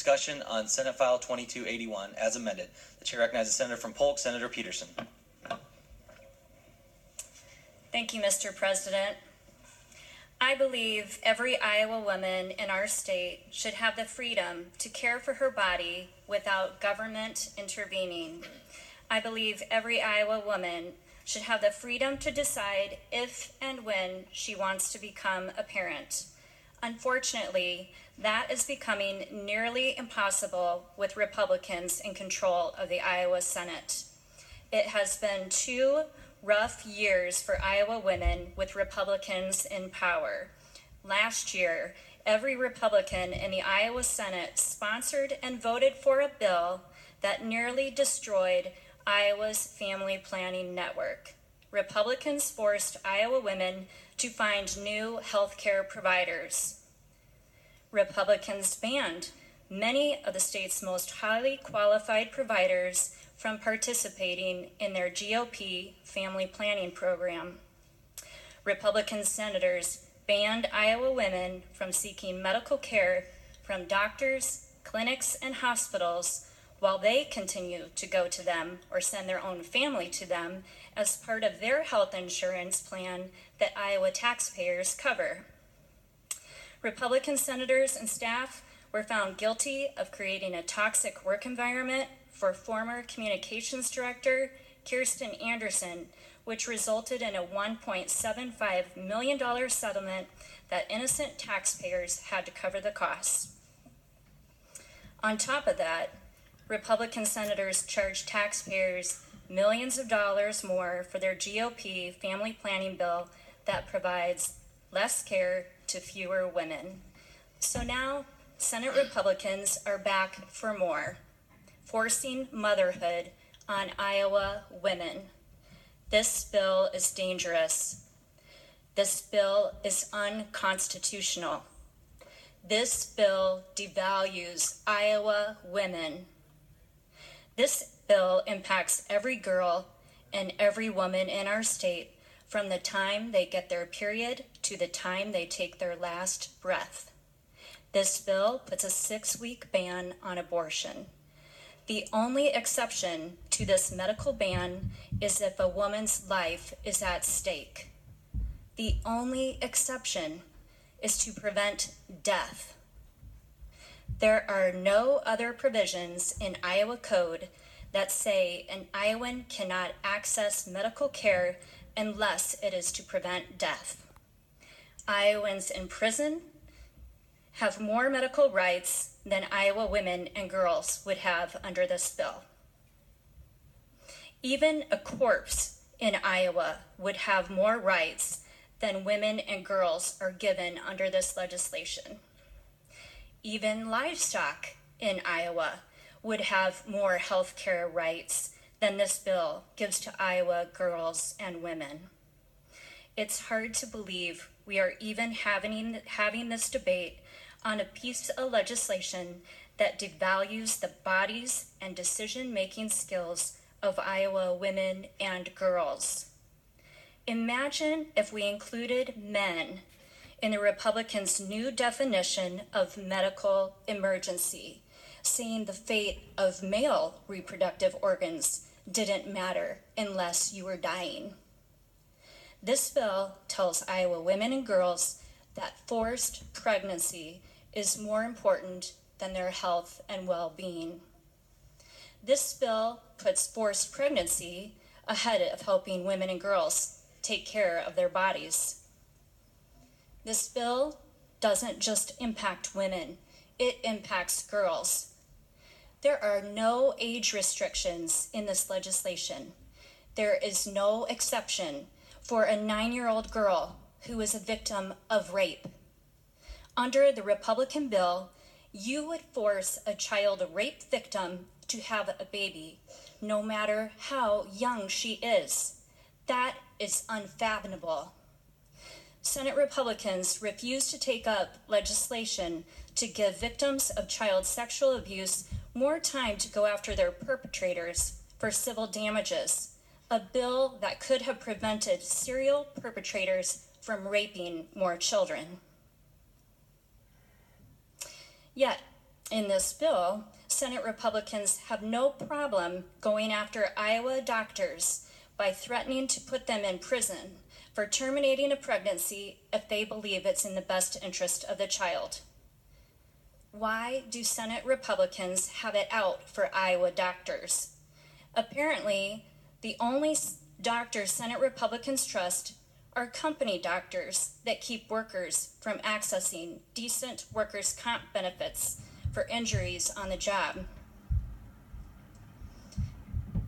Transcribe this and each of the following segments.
discussion on Senate File 2281 as amended. The chair recognizes Senator from Polk, Senator Petersen. Thank you, Mr. President. I believe every Iowa woman in our state should have the freedom to care for her body without government intervening. I believe every Iowa woman should have the freedom to decide if and when she wants to become a parent. Unfortunately, that is becoming nearly impossible with Republicans in control of the Iowa Senate. It has been 2 rough years for Iowa women with Republicans in power. Last year, every Republican in the Iowa Senate sponsored and voted for a bill that nearly destroyed Iowa's family planning network. Republicans forced Iowa women to find new health care providers. Republicans banned many of the state's most highly qualified providers from participating in their GOP family planning program. Republican senators banned Iowa women from seeking medical care from doctors, clinics, and hospitals while they continue to go to them or send their own family to them as part of their health insurance plan that Iowa taxpayers cover. Republican senators and staff were found guilty of creating a toxic work environment for former communications director Kirsten Anderson, which resulted in a $1.75 million settlement that innocent taxpayers had to cover the costs. On top of that, Republican senators charged taxpayers millions of dollars more for their GOP family planning bill that provides less care to fewer women. So now, Senate Republicans are back for more, forcing motherhood on Iowa women. This bill is dangerous. This bill is unconstitutional. This bill devalues Iowa women. This bill impacts every girl and every woman in our state from the time they get their period to the time they take their last breath. This bill puts a 6-week ban on abortion. The only exception to this medical ban is if a woman's life is at stake. The only exception is to prevent death. There are no other provisions in Iowa code that say an Iowan cannot access medical care unless it is to prevent death. Iowans in prison have more medical rights than Iowa women and girls would have under this bill. Even a corpse in Iowa would have more rights than women and girls are given under this legislation. Even livestock in Iowa would have more health care rights than this bill gives to Iowa girls and women. It's hard to believe we are even having this debate on a piece of legislation that devalues the bodies and decision-making skills of Iowa women and girls. Imagine if we included men in the Republicans' new definition of medical emergency, saying the fate of male reproductive organs didn't matter unless you were dying. This bill tells Iowa women and girls that forced pregnancy is more important than their health and well-being. This bill puts forced pregnancy ahead of helping women and girls take care of their bodies. This bill doesn't just impact women, it impacts girls. There are no age restrictions in this legislation. There is no exception for a 9-year-old girl who is a victim of rape. Under the Republican bill, you would force a child rape victim to have a baby, no matter how young she is. That is unfathomable. Senate Republicans refuse to take up legislation to give victims of child sexual abuse more time to go after their perpetrators for civil damages, a bill that could have prevented serial perpetrators from raping more children. Yet, In this bill, Senate Republicans have no problem going after Iowa doctors by threatening to put them in prison for terminating a pregnancy if they believe it's in the best interest of the child. Why do Senate Republicans have it out for Iowa doctors? Apparently, the only doctors Senate Republicans trust are company doctors that keep workers from accessing decent workers' comp benefits for injuries on the job.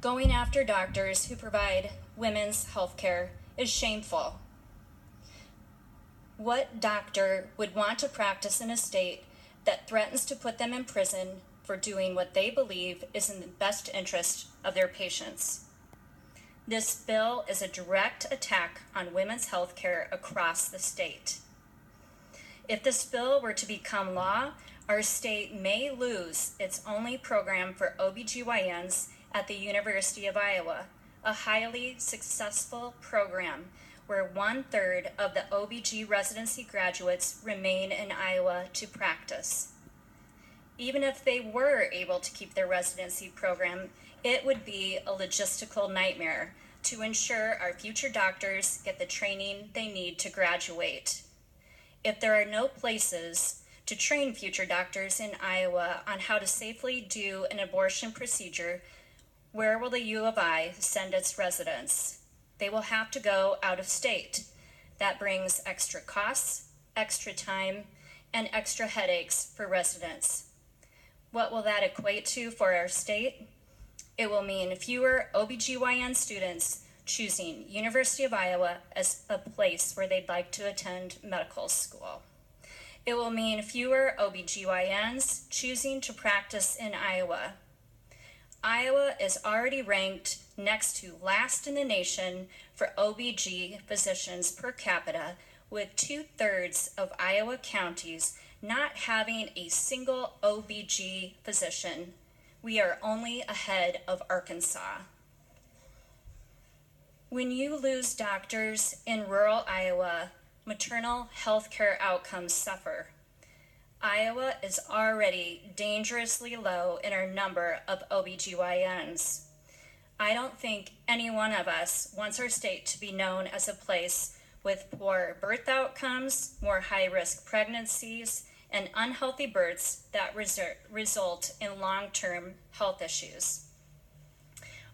Going after doctors who provide women's health care is shameful. What doctor would want to practice in a state that threatens to put them in prison for doing what they believe is in the best interest of their patients? This bill is a direct attack on women's health care across the state. If this bill were to become law, our state may lose its only program for OBGYNs at the University of Iowa, a highly successful program where 1/3 of the OBG residency graduates remain in Iowa to practice. Even if they were able to keep their residency program, it would be a logistical nightmare to ensure our future doctors get the training they need to graduate. If there are no places to train future doctors in Iowa on how to safely do an abortion procedure, where will the U of I send its residents? They will have to go out of state. That brings extra costs, extra time, and extra headaches for residents. What will that equate to for our state? It will mean fewer OBGYN students choosing University of Iowa as a place where they'd like to attend medical school. It will mean fewer OBGYNs choosing to practice in Iowa. Iowa is already ranked next to last in the nation for OBG physicians per capita, with 2/3 of Iowa counties not having a single OBG physician. We are only ahead of Arkansas. When you lose doctors in rural Iowa, maternal health care outcomes suffer. Iowa is already dangerously low in our number of OBGYNs. I don't think any one of us wants our state to be known as a place with poor birth outcomes, more high-risk pregnancies, and unhealthy births that result in long-term health issues.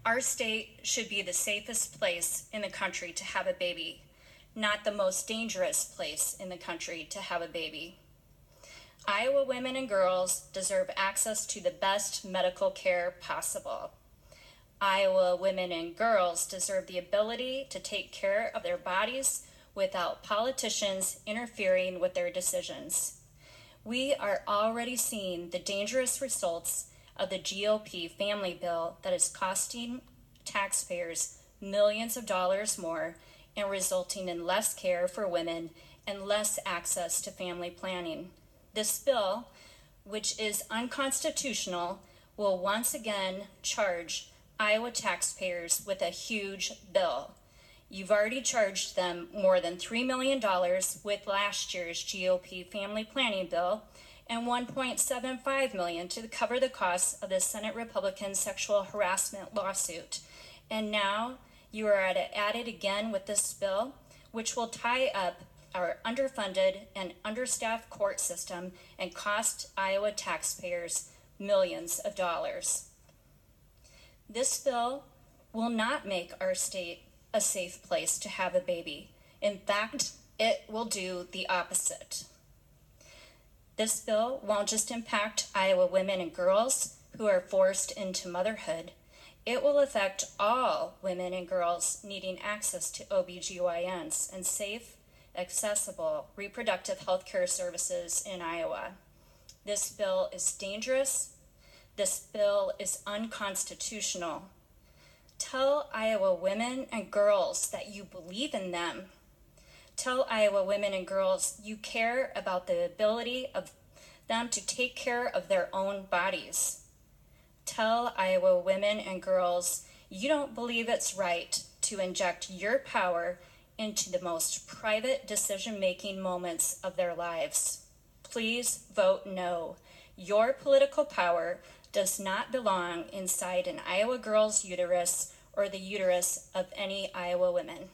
Our state should be the safest place in the country to have a baby, not the most dangerous place in the country to have a baby. Iowa women and girls deserve access to the best medical care possible. Iowa women and girls deserve the ability to take care of their bodies without politicians interfering with their decisions. We are already seeing the dangerous results of the GOP family bill that is costing taxpayers millions of dollars more and resulting in less care for women and less access to family planning. This bill, which is unconstitutional, will once again charge Iowa taxpayers with a huge bill. You've already charged them more than $3 million with last year's GOP family planning bill and $1.75 million to cover the costs of the Senate Republican sexual harassment lawsuit. And now you are at it again with this bill, which will tie up our underfunded and understaffed court system and cost Iowa taxpayers millions of dollars. This bill will not make our state a safe place to have a baby. In fact, it will do the opposite. This bill won't just impact Iowa women and girls who are forced into motherhood. It will affect all women and girls needing access to OBGYNs and safe, accessible reproductive health care services in Iowa. This bill is dangerous. This bill is unconstitutional. Tell Iowa women and girls that you believe in them. Tell Iowa women and girls you care about the ability of them to take care of their own bodies. Tell Iowa women and girls you don't believe it's right to inject your power into the most private decision-making moments of their lives. Please vote no. Your political power does not belong inside an Iowa girl's uterus or the uterus of any Iowa women.